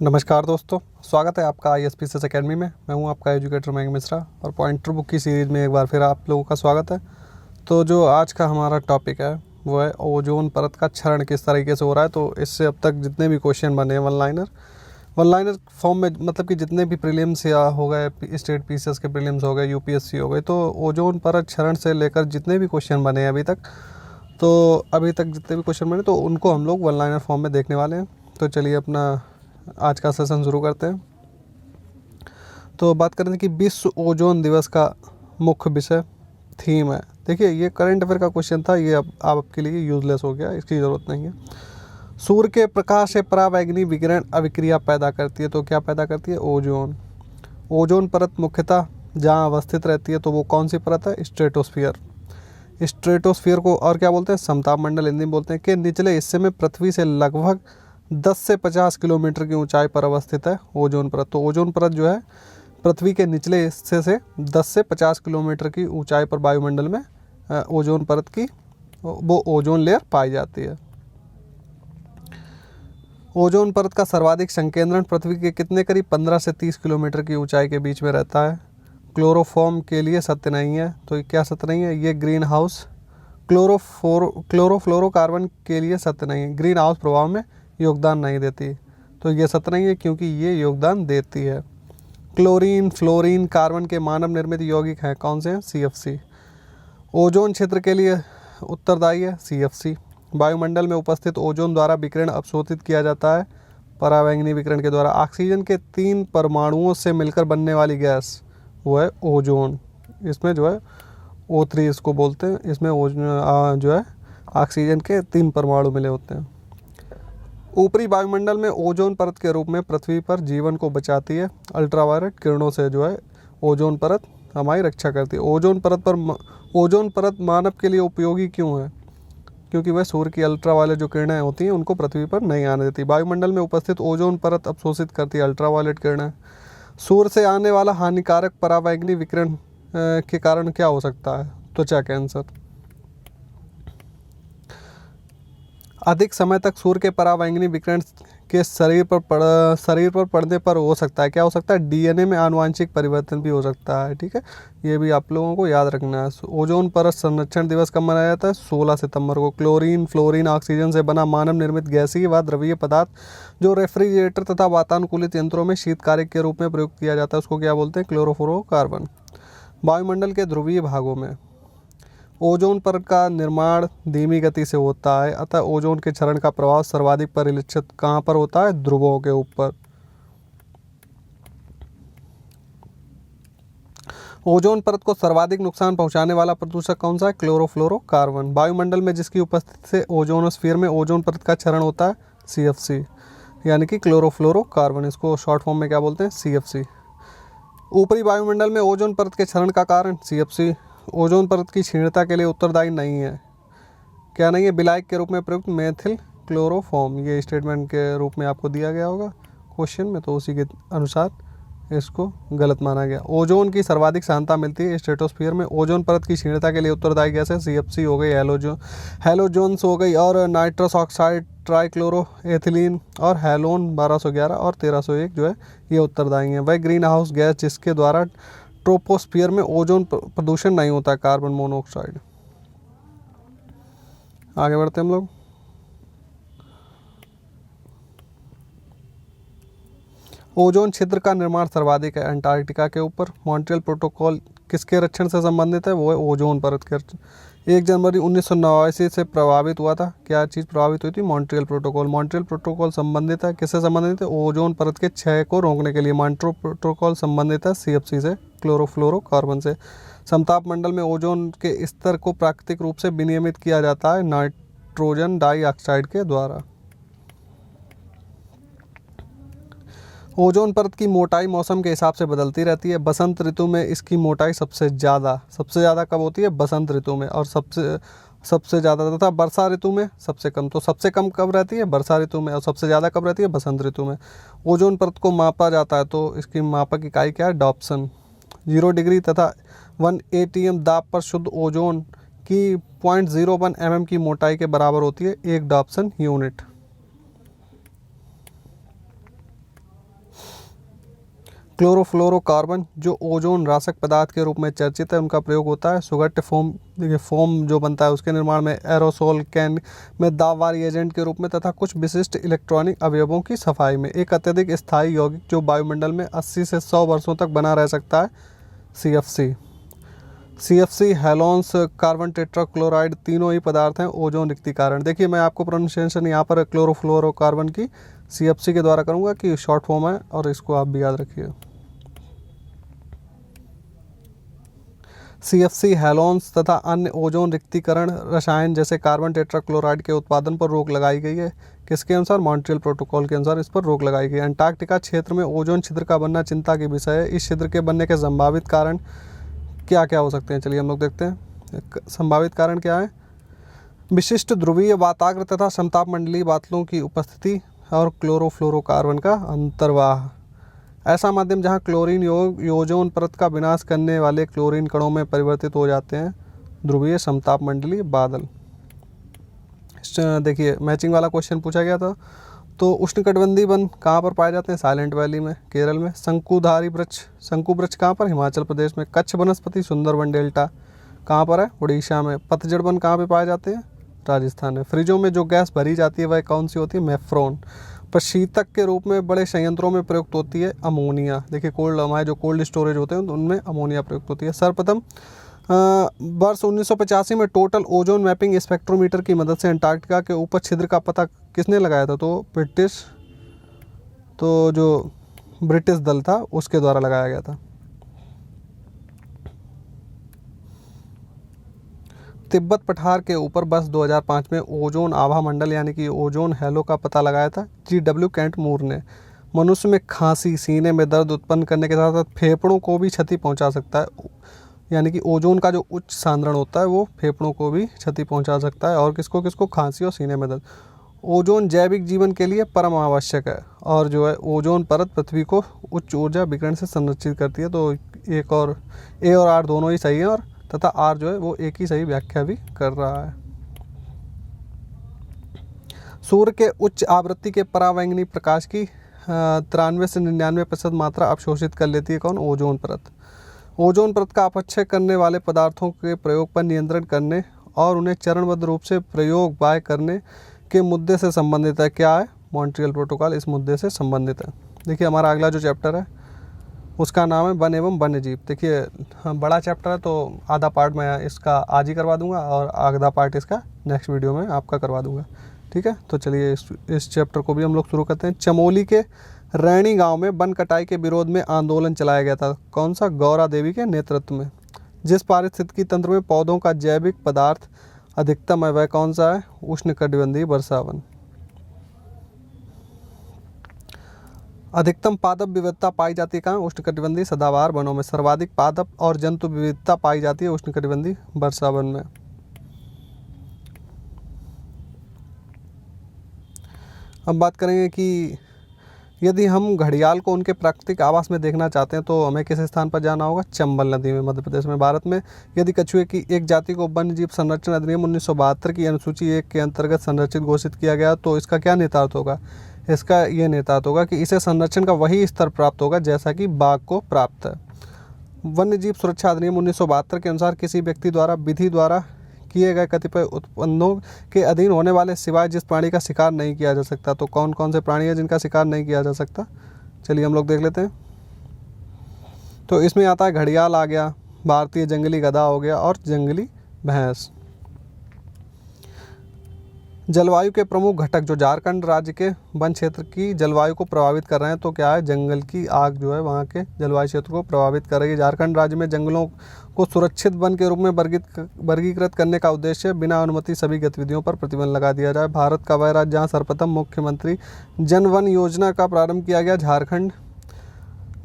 नमस्कार दोस्तों, स्वागत है आपका ISPCS अकेडमी में। मैं हूं आपका एजुकेटर मयंक मिश्रा और पॉइंटर बुक की सीरीज़ में एक बार फिर आप लोगों का स्वागत है। तो जो आज का हमारा टॉपिक है वो है ओजोन परत का क्षरण किस तरीके से हो रहा है। तो इससे अब तक जितने भी क्वेश्चन बने हैं वन लाइनर फॉर्म में, मतलब कि जितने भी प्रीलिम्स या हो गए, स्टेट PCS के प्रीलिम्स हो गए, UPSC हो गए, तो ओजोन परत क्षरण से लेकर जितने भी क्वेश्चन बने हैं अभी तक जितने भी क्वेश्चन बने तो उनको हम लोग वन लाइनर फॉर्म में देखने वाले हैं। तो चलिए अपना आज का सेशन शुरू करते हैं। तो बात करते हैं कि विश्व ओजोन दिवस का मुख्य विषय थीम है। देखिए, ये करंट अफेयर का क्वेश्चन था, ये अब आपके लिए यूजलेस हो गया, इसकी ज़रूरत नहीं है। सूर्य के प्रकाश से परावैंगनी विकिरण अभिक्रिया पैदा करती है। तो क्या पैदा करती है? ओजोन। ओजोन परत मुख्यतः जहाँ अवस्थित रहती है तो वो कौन सी परत है? स्ट्रेटोस्फीयर। स्ट्रेटोस्फीयर को और क्या बोलते हैं? समताप मंडल हिंदी में बोलते हैं। कि निचले हिस्से में पृथ्वी से लगभग 10 से 50 किलोमीटर की ऊंचाई पर अवस्थित है ओजोन परत। तो ओजोन परत जो है पृथ्वी के निचले हिस्से से 10 से 50 किलोमीटर की ऊंचाई पर वायुमंडल में ओजोन परत की वो ओजोन लेयर पाई जाती है। ओजोन परत का सर्वाधिक संकेंद्रण पृथ्वी के कितने करीब? 15 से 30 किलोमीटर की ऊंचाई के बीच में रहता है। क्लोरोफॉर्म के लिए सत्य नहीं है। तो क्या सत्य नहीं है? ये ग्रीन हाउस क्लोरोफ्लोरोकार्बन के लिए सत्य नहीं है। ग्रीन हाउस प्रभाव में योगदान नहीं देती, तो ये सत्य नहीं है, क्योंकि ये योगदान देती है। क्लोरीन, फ्लोरीन, कार्बन के मानव निर्मित यौगिक हैं, कौन से हैं? CFC। ओजोन क्षेत्र के लिए उत्तरदायी है CFC। वायुमंडल में उपस्थित ओजोन द्वारा विकिरण अवशोषित किया जाता है परावैंगनी विकिरण के द्वारा। ऑक्सीजन के 3 परमाणुओं से मिलकर बनने वाली गैस वो है ओजोन। इसमें जो है O3 इसको बोलते हैं। इसमें ओजोन जो है ऑक्सीजन के 3 परमाणु मिले होते हैं। ऊपरी वायुमंडल में ओजोन परत के रूप में पृथ्वी पर जीवन को बचाती है। अल्ट्रावायलेट किरणों से जो है ओजोन परत हमारी रक्षा करती है। ओजोन परत मानव के लिए उपयोगी क्यों है? क्योंकि वह सूर्य की अल्ट्रावायलेट जो किरणें होती हैं उनको पृथ्वी पर नहीं आने देती। वायुमंडल में उपस्थित ओजोन परत अवशोषित करती है अल्ट्रावायलेट किरणें। सूर्य से आने वाला हानिकारक परावैंगनी विकिरण के कारण क्या हो सकता है? त्वचा कैंसर। अधिक समय तक सूर्य के परावैंगनी विकिरण के शरीर पर पड़ने पर हो सकता है, क्या हो सकता है? DNA में आनुवांशिक परिवर्तन भी हो सकता है। ठीक है, ये भी आप लोगों को याद रखना है। ओजोन परत संरक्षण दिवस कब मनाया जाता है? 16 सितंबर को। क्लोरीन, फ्लोरीन, ऑक्सीजन से बना मानव निर्मित गैसीय व द्रवीय पदार्थ जो रेफ्रिजरेटर तथा वातानुकूलित यंत्रों में शीतकारिक के रूप में प्रयुक्त किया जाता है उसको क्या बोलते हैं? क्लोरोफ्लोरोकार्बन। वायुमंडल के ध्रुवीय भागों में ओजोन परत का निर्माण धीमी गति से होता है, अतः ओजोन के क्षरण का प्रभाव सर्वाधिक परिलक्षित कहाँ पर होता है? ध्रुवों के ऊपर। ओजोन परत को सर्वाधिक नुकसान पहुंचाने वाला प्रदूषक कौन सा है? क्लोरोफ्लोरोकार्बन। वायुमंडल में जिसकी उपस्थिति से ओजोनोस्फीयर में ओजोन परत का क्षरण होता है CFC, यानी कि क्लोरोफ्लोरोकार्बन। इसको शॉर्ट फॉर्म में क्या बोलते हैं? CFC। ऊपरी वायुमंडल में ओजोन परत के क्षरण का कारण CFC ओजोन परत की क्षीणता के लिए उत्तरदायी नहीं है। क्या नहीं है? विलायक के रूप में प्रयुक्त मेथिल क्लोरोफॉर्म। ये स्टेटमेंट के रूप में आपको दिया गया होगा क्वेश्चन में, तो उसी के अनुसार इसको गलत माना गया। ओजोन की सर्वाधिक सहायता मिलती है स्ट्रेटोस्फीयर में। ओजोन परत की क्षीणता के लिए उत्तरदायी गैस है CFC हो गई, हैलोजोन्स हो गई, और नाइट्रस ऑक्साइड, ट्राइक्लोरो एथिलीन और हैलोन 1211 और 1301 जो है ये उत्तरदायी हैं। वह ग्रीन हाउस गैस जिसके द्वारा ट्रोपोस्फीयर में ओजोन प्रदूषण नहीं होता, कार्बन मोनोऑक्साइड। आगे बढ़ते हम लोग। ओजोन छिद्र का निर्माण सर्वाधिक है अंटार्कटिका के ऊपर। मॉन्ट्रियल प्रोटोकॉल किसके रक्षण से संबंधित है? वो है ओजोन परत के। 1 जनवरी 1989 से प्रभावित हुआ था। क्या चीज़ प्रभावित हुई थी? Montreal protocol. मॉन्ट्रियल प्रोटोकॉल संबंधित है किससे संबंधित है? ओजोन परत के क्षय को रोकने के लिए। मॉन्ट्रियल प्रोटोकॉल संबंधित है CFC से, क्लोरोफ्लोरोकार्बन से। समताप मंडल में ओजोन के स्तर को प्राकृतिक रूप से विनियमित किया जाता है नाइट्रोजन डाइऑक्साइड के द्वारा। ओजोन परत की मोटाई मौसम के हिसाब से बदलती रहती है। बसंत ऋतु में इसकी मोटाई सबसे ज़्यादा कब होती है? बसंत ऋतु में। और सबसे ज़्यादा तथा वर्षा ऋतु में सबसे कम। तो सबसे कम कब रहती है? वर्षा ऋतु में। और सबसे ज़्यादा कब रहती है? बसंत ऋतु में। ओजोन परत को मापा जाता है तो इसकी मापक इकाई क्या है? डॉप्सन। 0 डिग्री तथा 1 atm दाब पर शुद्ध ओजोन की 0.01 mm की मोटाई के बराबर होती है 1 डॉप्सन यूनिट। क्लोरोफ्लोरोकार्बन जो ओजोन राशक पदार्थ के रूप में चर्चित है, उनका प्रयोग होता है सुगठ्य फोम, देखिए फोम जो बनता है उसके निर्माण में, एरोसोल कैन में दाबवार एजेंट के रूप में, तथा कुछ विशिष्ट इलेक्ट्रॉनिक अवयवों की सफाई में। एक अत्यधिक स्थायी यौगिक जो वायुमंडल में 80 से 100 वर्षों तक बना रह सकता है, CFC, हेलोन्स, कार्बन टेट्राक्लोराइड, तीनों ही पदार्थ हैं ओजोन रिक्तीकरण। देखिए मैं आपको प्रोनाउंसिएशन यहाँ पर क्लोरोफ्लोरोकार्बन की CFC के द्वारा करूँगा कि शॉर्ट फॉर्म है, और इसको आप भी याद रखिए। CFC, हेलोन्स तथा अन्य ओजोन रिक्तीकरण रसायन जैसे कार्बन टेट्राक्लोराइड के उत्पादन पर रोक लगाई गई है। किसके अनुसार? मॉन्ट्रियल प्रोटोकॉल के अनुसार इस पर रोक लगाई गई है। अंटार्कटिका क्षेत्र में ओजोन छिद्र का बनना चिंता की विषय है। इस छिद्र के बनने के संभावित कारण क्या क्या हो सकते हैं, चलिए हम लोग देखते हैं। संभावित कारण क्या है? विशिष्ट ध्रुवीय वाताग्र तथा समतापमंडलीय बादलों की उपस्थिति और क्लोरोफ्लोरोकार्बन का अंतर्वाह। ऐसा माध्यम जहां क्लोरीन योग ओजोन परत का विनाश करने वाले क्लोरीन कणों में परिवर्तित हो जाते हैं। ध्रुवीय समतापमंडलीय बादल। देखिए मैचिंग वाला क्वेश्चन पूछा गया था। तो उष्णकटिबंधीय वन कहाँ पर पाए जाते हैं? साइलेंट वैली में, केरल में। शंकुधारी वृक्ष, शंकु वृक्ष कहाँ पर? हिमाचल प्रदेश में। कच्छ वनस्पति सुंदरवन डेल्टा कहाँ पर है? उड़ीसा में। पतझड़ वन कहाँ पे पाए जाते हैं? राजस्थान में। फ्रिजों में जो गैस भरी जाती है वह कौन सी होती है? मेफ्रॉन। प्रशीतक के रूप में बड़े संयंत्रों में प्रयुक्त होती है अमोनिया। देखिए कोल्ड, हमारे जो कोल्ड स्टोरेज होते हैं उनमें अमोनिया प्रयुक्त होती है। सर्वप्रथम वर्ष 1985 में टोटल ओजोन मैपिंग स्पेक्ट्रोमीटर की मदद से अंटार्कटिका के ऊपर छिद्र का पता किसने लगाया था? जो ब्रिटिश दल था उसके द्वारा लगाया गया था। तिब्बत पठार के ऊपर वर्ष 2005 में ओजोन आभा मंडल यानी कि ओजोन हैलो का पता लगाया था GW केंट मूर ने। मनुष्य में खांसी, सीने में दर्द उत्पन्न करने के साथ साथ फेफड़ों को भी क्षति पहुंचा सकता है। यानी कि ओजोन का जो उच्च सांद्रण होता है वो फेफड़ों को भी क्षति पहुंचा सकता है। और किसको किसको? खांसी और सीने में दर्द। ओजोन जैविक जीवन के लिए परम आवश्यक है, और जो है ओजोन परत पृथ्वी को उच्च ऊर्जा विकिरण से संरक्षित करती है। तो एक और ए और आर दोनों ही सही हैं, और तथा आर जो है वो एक ही सही व्याख्या भी कर रहा है। सूर्य के उच्च आवृत्ति के परावैंगनी प्रकाश की 93 से 99% मात्रा अवशोषित कर लेती है कौन? ओजोन परत। ओजोन परत का अपक्षय करने वाले पदार्थों के प्रयोग पर नियंत्रण करने और उन्हें चरणबद्ध रूप से प्रयोग बाय करने के मुद्दे से संबंधित है। क्या है? मॉन्ट्रियल प्रोटोकॉल इस मुद्दे से संबंधित है। देखिए हमारा अगला जो चैप्टर है उसका नाम है वन एवं वन्य जीव। देखिए बड़ा चैप्टर है तो आधा पार्ट मैं इसका आज ही करवा दूंगा और आधा पार्ट इसका नेक्स्ट वीडियो में आपका करवा दूंगा। ठीक है, तो चलिए इस चैप्टर को भी हम लोग शुरू करते हैं। चमोली के रैणी गांव में वन कटाई के विरोध में आंदोलन चलाया गया था। कौन सा? गौरा देवी के नेतृत्व में। जिस पारिस्थितिकी तंत्र में पौधों का जैविक पदार्थ अधिकतम है वह कौन सा है? उष्णकटिबंधीय वर्षावन। अधिकतम पादप विविधता पाई जाती है कहाँ? उष्णकटिबंधीय सदाबहार वनों में। सर्वाधिक पादप और जंतु विविधता पाई जाती है उष्णकटिबंधीय वर्षावन में। अब बात करेंगे कि यदि हम घड़ियाल को उनके प्राकृतिक आवास में देखना चाहते हैं तो हमें किस स्थान पर जाना होगा? चंबल नदी में, मध्य प्रदेश में। भारत में यदि कछुए की एक जाति को वन्यजीव संरक्षण अधिनियम 1972 की अनुसूची 1 के अंतर्गत संरक्षित घोषित किया गया तो इसका क्या निहितार्थ होगा? इसका ये निहितार्थ होगा कि इसे संरक्षण का वही स्तर प्राप्त होगा जैसा कि बाघ को प्राप्त है। वन्यजीव सुरक्षा अधिनियम 1972 के अनुसार किसी व्यक्ति द्वारा विधि द्वारा किए गए कतिपय उत्पन्नों के अधीन होने वाले सिवाय जिस प्राणी का शिकार नहीं किया जा सकता। तो कौन कौन से प्राणी हैं जिनका शिकार नहीं किया जा सकता? चलिए हम लोग देख लेते हैं। तो इसमें आता है घड़ियाल आ गया, भारतीय जंगली गधा हो गया और जंगली भैंस। जलवायु के प्रमुख घटक जो झारखंड राज्य के वन क्षेत्र की जलवायु को प्रभावित कर रहे हैं तो क्या है? जंगल की आग जो है वहाँ के जलवायु क्षेत्र को प्रभावित कर रही है। झारखंड राज्य में जंगलों को सुरक्षित वन के रूप में वर्गीकृत करने का उद्देश्य बिना अनुमति सभी गतिविधियों पर प्रतिबंध लगा दिया जाए। भारत का वह राज्य जहाँ सर्वप्रथम मुख्यमंत्री जन वन योजना का प्रारंभ किया गया, झारखंड।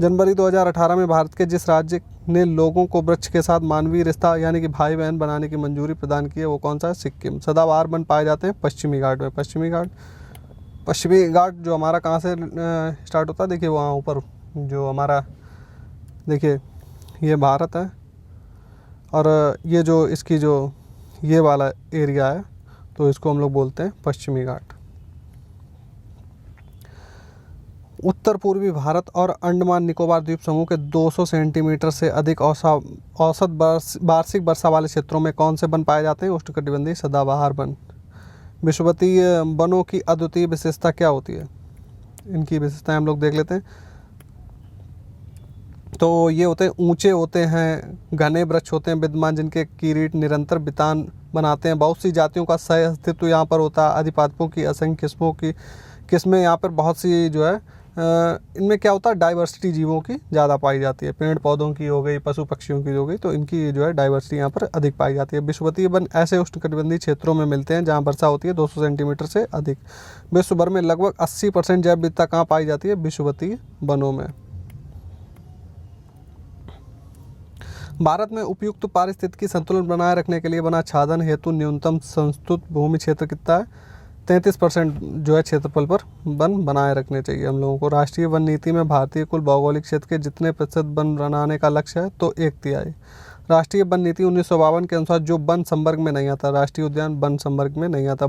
जनवरी 2018 में भारत के जिस राज्य ने लोगों को वृक्ष के साथ मानवीय रिश्ता यानी कि भाई बहन बनाने की मंजूरी प्रदान की है वो कौन सा है? सिक्किम। सदाबहार वन पाए जाते हैं पश्चिमी घाट में। पश्चिमी घाट जो हमारा कहाँ से स्टार्ट होता है? देखिए वहाँ ऊपर जो हमारा, देखिए ये भारत है और ये जो इसकी जो ये वाला एरिया है तो इसको हम लोग बोलते हैं पश्चिमी घाट। उत्तर पूर्वी भारत और अंडमान निकोबार द्वीप समूह के 200 सेंटीमीटर से अधिक औसत वार्षिक वर्षा वाले क्षेत्रों में कौन से वन पाए जाते हैं? उष्णकटिबंधीय सदाबहार वन। विषुवतीय वनों की अद्वितीय विशेषता क्या होती है? इनकी विशेषताएं हम लोग देख लेते हैं। तो ये होते हैं, ऊंचे होते हैं, घने वृक्ष होते हैं विद्यमान, जिनके किरीट निरंतर बितान बनाते हैं। बहुत सी जातियों का सह अस्तित्व यहाँ पर होता है। अधिपादपों की असंख्य किस्में यहाँ पर बहुत सी जो है इनमें क्या होता है, डाइवर्सिटी जीवों की ज़्यादा पाई जाती है। पेड़ पौधों की हो गई, पशु पक्षियों की हो गई, तो इनकी जो है डाइवर्सिटी यहाँ पर अधिक पाई जाती है। विषुवतीय वन ऐसे उष्णकटिबंधीय क्षेत्रों में मिलते हैं जहाँ वर्षा होती है 200 सेंटीमीटर से अधिक। विश्व भर में लगभग 80% जैव विविधता कहाँ पाई जाती है? विषुवतीय वनों में। भारत में उपयुक्त पारिस्थितिकी संतुलन बनाए रखने के लिए वन आच्छादन हेतु न्यूनतम संस्तुत भूमि क्षेत्र कितना है? 33% जो है क्षेत्रफल पर वन बनाए रखने चाहिए हम लोगों को। राष्ट्रीय वन नीति में भारतीय कुल भौगोलिक क्षेत्र के जितने प्रतिशत वन बनाने का लक्ष्य है? तो 1/3। राष्ट्रीय वन नीति 1952 के अनुसार जो वन संवर्ग में नहीं आता, राष्ट्रीय उद्यान वन संवर्ग में नहीं आता।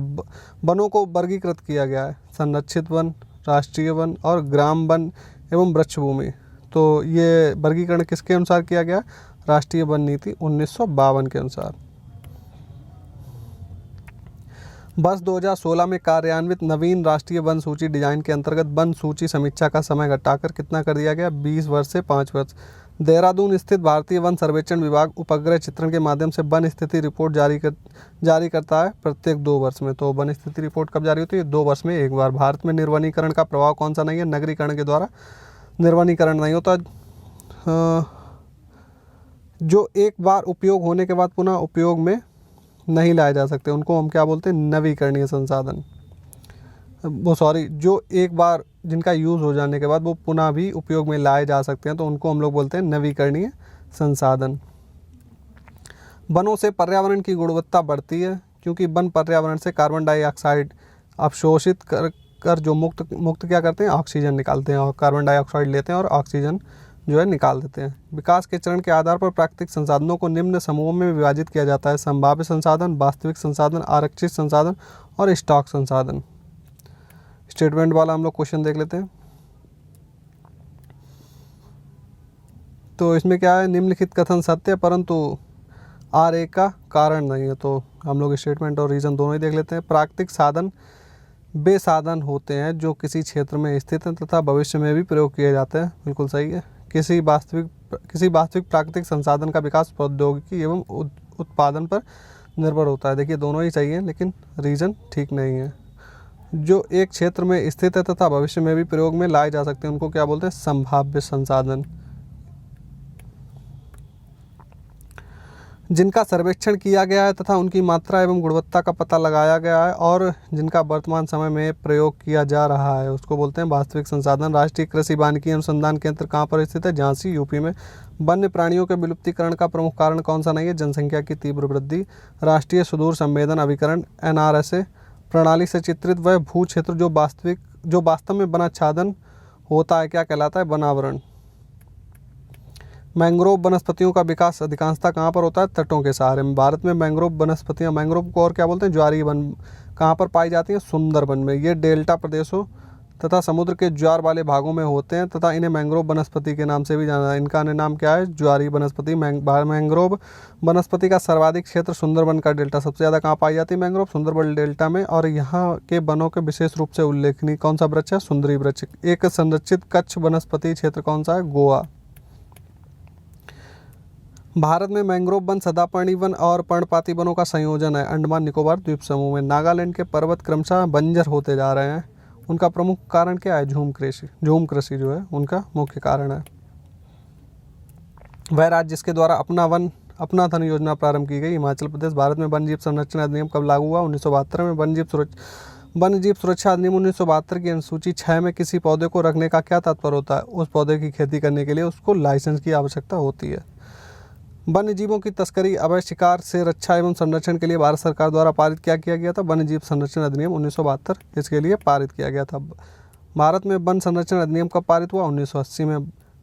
वनों को वर्गीकृत किया गया है, संरक्षित वन, राष्ट्रीय वन और ग्राम वन एवं वृक्ष भूमि। तो ये वर्गीकरण किसके अनुसार किया गया? राष्ट्रीय वन नीति 1952 के अनुसार। वर्ष 2016 में कार्यान्वित नवीन राष्ट्रीय वन सूची डिजाइन के अंतर्गत वन सूची समीक्षा का समय घटाकर कितना कर दिया गया? 20 वर्ष से 5 वर्ष। देहरादून स्थित भारतीय वन सर्वेक्षण विभाग उपग्रह चित्रण के माध्यम से वन स्थिति रिपोर्ट जारी करता है प्रत्येक 2 वर्ष में। तो वन स्थिति रिपोर्ट कब जारी होती है? 2 वर्ष में एक बार। भारत में निर्वनीकरण का प्रभाव कौन सा नहीं है? नगरीकरण के द्वारा निर्वनीकरण नहीं होता। जो एक बार उपयोग होने के बाद पुनः उपयोग में नहीं लाए जा सकते, उनको हम क्या बोलते हैं? नवीकरणीय संसाधन। जो एक बार जिनका यूज़ हो जाने के बाद वो पुनः भी उपयोग में लाए जा सकते हैं, तो उनको हम लोग बोलते हैं नवीकरणीय संसाधन। वनों से पर्यावरण की गुणवत्ता बढ़ती है क्योंकि वन पर्यावरण से कार्बन डाइऑक्साइड अवशोषित कर जो मुक्त क्या करते हैं? ऑक्सीजन निकालते हैं, और कार्बन डाइऑक्साइड लेते हैं और ऑक्सीजन जो है निकाल देते हैं। विकास के चरण के आधार पर प्राकृतिक संसाधनों को निम्न समूहों में विभाजित किया जाता है: संभाव्य संसाधन, वास्तविक संसाधन, आरक्षित संसाधन और स्टॉक संसाधन। स्टेटमेंट वाला हम लोग क्वेश्चन देख लेते हैं। तो इसमें क्या है? निम्नलिखित कथन सत्य परंतु आर का कारण नहीं है। तो हम लोग स्टेटमेंट और रीजन दोनों ही देख लेते हैं। प्राकृतिक साधन वे साधन होते हैं जो किसी क्षेत्र में स्थित हैं तथा भविष्य में भी प्रयोग किए जाते हैं। बिल्कुल सही है। किसी वास्तविक प्राकृतिक संसाधन का विकास प्रौद्योगिकी एवं उत्पादन पर निर्भर होता है। देखिए दोनों ही चाहिए, लेकिन रीजन ठीक नहीं है। जो एक क्षेत्र में स्थित है तथा भविष्य में भी प्रयोग में लाए जा सकते हैं, उनको क्या बोलते हैं? संभाव्य संसाधन। जिनका सर्वेक्षण किया गया है तथा उनकी मात्रा एवं गुणवत्ता का पता लगाया गया है और जिनका वर्तमान समय में प्रयोग किया जा रहा है, उसको बोलते हैं वास्तविक संसाधन। राष्ट्रीय कृषि वानिकी अनुसंधान केंद्र कहाँ पर स्थित है? झांसी, यूपी में। वन्य प्राणियों के विलुप्तीकरण का प्रमुख कारण कौन सा नहीं है? जनसंख्या की तीव्र वृद्धि। राष्ट्रीय सुदूर संवेदन अभिकरण NRSA प्रणाली से चित्रित वह भू क्षेत्र जो वास्तव में वनाच्छादन होता है क्या कहलाता है? वनावरण। मैंग्रोव वनस्पतियों का विकास अधिकांशतः कहाँ पर होता है? तटों के सहारे में। भारत में मैंग्रोव वनस्पतियाँ, मैंग्रोव को और क्या बोलते हैं? ज्वारीय वन, कहाँ पर पाई जाती हैं? सुंदरबन में। ये डेल्टा प्रदेशों तथा समुद्र के ज्वार वाले भागों में होते हैं तथा इन्हें मैंग्रोव वनस्पति के नाम से भी जाना है। इनका अन्य नाम क्या है? ज्वारीय वनस्पति। मैंग्रोव वनस्पति का सर्वाधिक क्षेत्र सुंदरबन का डेल्टा। सबसे ज़्यादा कहाँ पाई जाती है मैंग्रोव? सुंदरबन डेल्टा में। और यहाँ के वनों के विशेष रूप से उल्लेखनीय कौन सा वृक्ष है? सुंदरी वृक्ष। एक संरक्षित कच्छ वनस्पति क्षेत्र कौन सा है? गोवा। भारत में मैंग्रोव वन, सदापर्णी वन और पर्णपाती वनों का संयोजन है। अंडमान निकोबार द्वीप समूह में। नागालैंड के पर्वत क्रमशः बंजर होते जा रहे हैं, उनका प्रमुख कारण क्या है? झूम कृषि जो है उनका मुख्य कारण है। वह राज्य जिसके द्वारा अपना धन योजना प्रारंभ की गई, हिमाचल प्रदेश। भारत में वन्य जीव संरक्षण अधिनियम कब लागू हुआ? 1972 में। वन्य जीव सुरक्षा अधिनियम 1972 की अनुसूची 6 में किसी पौधे को रखने का क्या तात्पर्य होता है? उस पौधे की खेती करने के लिए उसको लाइसेंस की आवश्यकता होती है। वन्य जीवों की तस्करी, अवैध शिकार से रक्षा एवं संरक्षण के लिए भारत सरकार द्वारा पारित क्या किया गया था? वन्य जीव संरक्षण अधिनियम 1972 इसके लिए पारित किया गया था। भारत में वन संरक्षण अधिनियम कब पारित हुआ? 1980 में।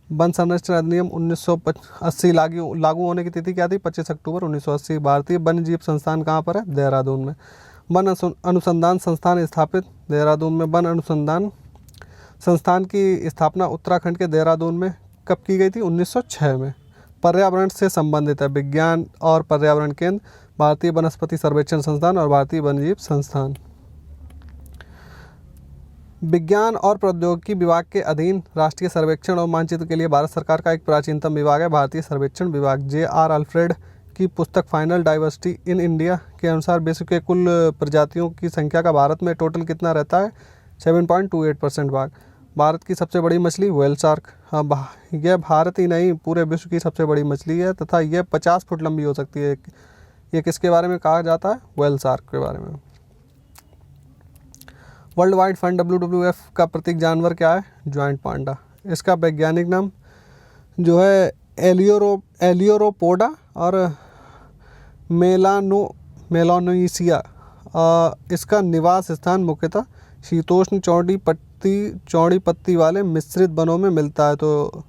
वन संरक्षण अधिनियम 1980 लागू होने की तिथि क्या थी? 25 अक्टूबर 1980। भारतीय वन्य जीव संस्थान कहाँ पर है? देहरादून में। वन अनुसंधान संस्थान स्थापित देहरादून में। वन अनुसंधान संस्थान की स्थापना उत्तराखंड के देहरादून में कब की गई थी? 1906 में। पर्यावरण से संबंधित है विज्ञान और पर्यावरण केंद्र, भारतीय वनस्पति सर्वेक्षण संस्थान और भारतीय वन्यजीव संस्थान। विज्ञान और प्रौद्योगिकी विभाग के अधीन राष्ट्रीय सर्वेक्षण और मानचित्र के लिए भारत सरकार का एक प्राचीनतम विभाग है भारतीय सर्वेक्षण विभाग। J.R. अल्फ्रेड की पुस्तक फाइनल डाइवर्सिटी इन इंडिया के अनुसार विश्व के कुल प्रजातियों की संख्या का भारत में टोटल कितना रहता है? 7.28% भाग। भारत की सबसे बड़ी मछली व्हेल शार्क। हाँ, यह भारत ही नहीं पूरे विश्व की सबसे बड़ी मछली है तथा यह 50 फुट लंबी हो सकती है। ये किसके बारे में कहा जाता है? व्हेल शार्क के बारे में। वर्ल्ड वाइड फंड WWF का प्रतीक जानवर क्या है? ज्वाइंट पांडा। इसका वैज्ञानिक नाम जो है एलियोरोपोडा और मेलानोइसिया। इसका निवास स्थान मुख्यतः शीतोष्ण चौड़ी पत्ती वाले मिश्रित वनों में मिलता है। तो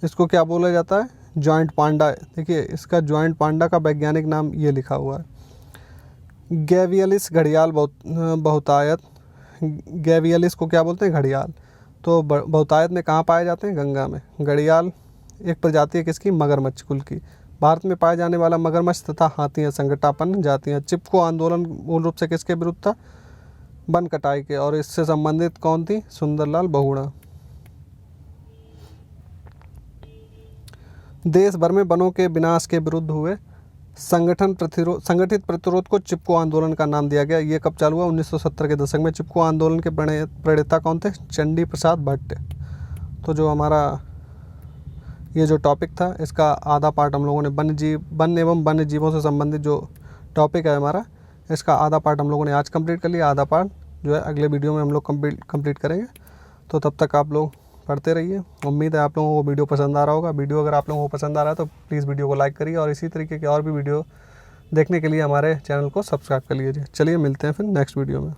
इसको क्या बोला जाता है? ज्वाइंट पांडा। देखिए इसका ज्वाइंट पांडा का वैज्ञानिक नाम ये लिखा हुआ है। गैवियलिस घड़ियाल बहुतायत। गैवियलिस को क्या बोलते हैं? घड़ियाल। तो बहुतायत में कहाँ पाए जाते हैं? गंगा में। घड़ियाल एक प्रजाति है किसकी? मगरमच्छ कुल की। भारत में पाए जाने वाला मगरमच्छ तथा हाथियाँ संकटापन्न जाती हैं। चिपको आंदोलन मूल रूप से किसके विरुद्ध था? वन कटाई के। और इससे संबंधित कौन थी? सुंदरलाल बहुगुणा। देश भर में वनों के विनाश के विरुद्ध हुए संगठित प्रतिरोध को चिपको आंदोलन का नाम दिया गया। ये कब चालू हुआ? 1970 के दशक में। चिपको आंदोलन के प्रणेता कौन थे? चंडी प्रसाद भट्ट। तो जो हमारा ये जो टॉपिक था इसका आधा पार्ट हम लोगों ने वन एवं वन्य जीवों से संबंधित जो टॉपिक है हमारा, इसका आधा पार्ट हम लोगों ने आज कंप्लीट कर लिया। आधा पार्ट जो है अगले वीडियो में हम लोग कंप्लीट करेंगे। तो तब तक आप लोग पढ़ते रहिए। उम्मीद है आप लोगों को वीडियो पसंद आ रहा होगा। वीडियो अगर आप लोगों को पसंद आ रहा है तो प्लीज़ वीडियो को लाइक करिए और इसी तरीके के और भी वीडियो देखने के लिए हमारे चैनल को सब्सक्राइब कर लीजिए। चलिए मिलते हैं फिर नेक्स्ट वीडियो में।